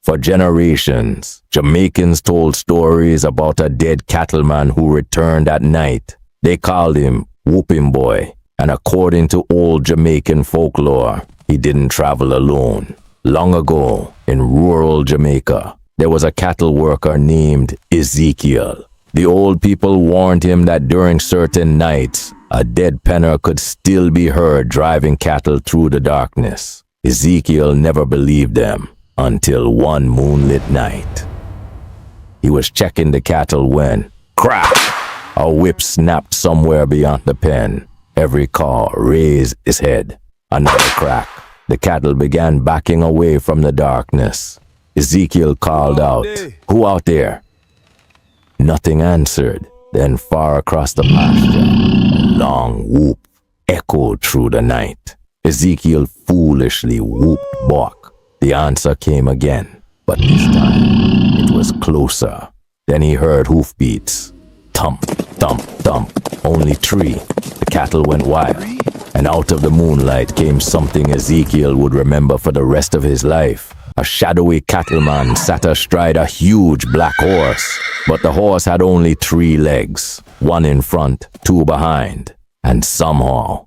For generations, Jamaicans told stories about a dead cattleman who returned at night. They called him Whooping Boy, and according to old Jamaican folklore, he didn't travel alone. Long ago, in rural Jamaica, there was a cattle worker named Ezekiel. The old people warned him that during certain nights, a dead penner could still be heard driving cattle through the darkness. Ezekiel never believed them until one moonlit night. He was checking the cattle when, crack! A whip snapped somewhere beyond the pen. Every cow raised its head. Another crack. The cattle began backing away from the darkness. Ezekiel called out, "Who out there?" Nothing answered. Then far across the pasture, a long whoop echoed through the night. Ezekiel foolishly whooped back. The answer came again, but this time it was closer. Then he heard hoofbeats. Thump, thump, thump. Only three. The cattle went wild, and out of the moonlight came something Ezekiel would remember for the rest of his life. A shadowy cattleman sat astride a huge black horse, but the horse had only 3 legs, 1 in front, 2 behind, and somehow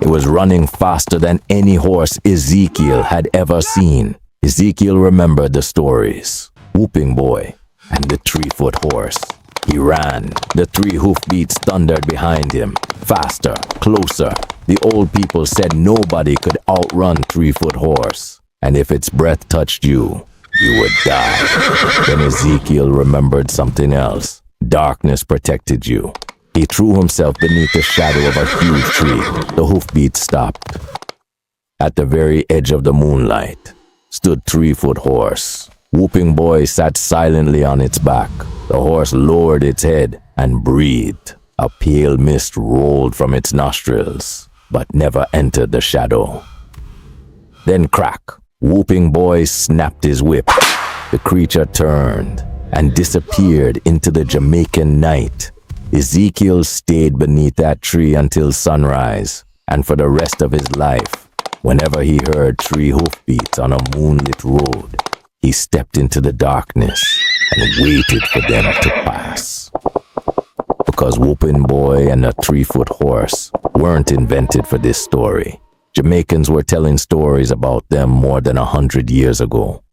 it was running faster than any horse Ezekiel had ever seen. Ezekiel remembered the stories. Whooping Boy and the 3-foot horse. He ran. The 3 hoofbeats thundered behind him. Faster, closer. The old people said nobody could outrun 3-foot horse. And if its breath touched you, you would die. Then Ezekiel remembered something else. Darkness protected you. He threw himself beneath the shadow of a huge tree. The hoofbeats stopped. At the very edge of the moonlight stood 3-foot horse. Whooping Boy sat silently on its back. The horse lowered its head and breathed. A pale mist rolled from its nostrils, but never entered the shadow. Then crack! Whooping Boy snapped his whip. The creature turned and disappeared into the Jamaican night. Ezekiel stayed beneath that tree until sunrise, and for the rest of his life, whenever he heard 3 hoofbeats on a moonlit road, he stepped into the darkness and waited for them to pass. Because Whooping Boy and a 3-foot horse weren't invented for this story. Jamaicans were telling stories about them more than 100 years ago.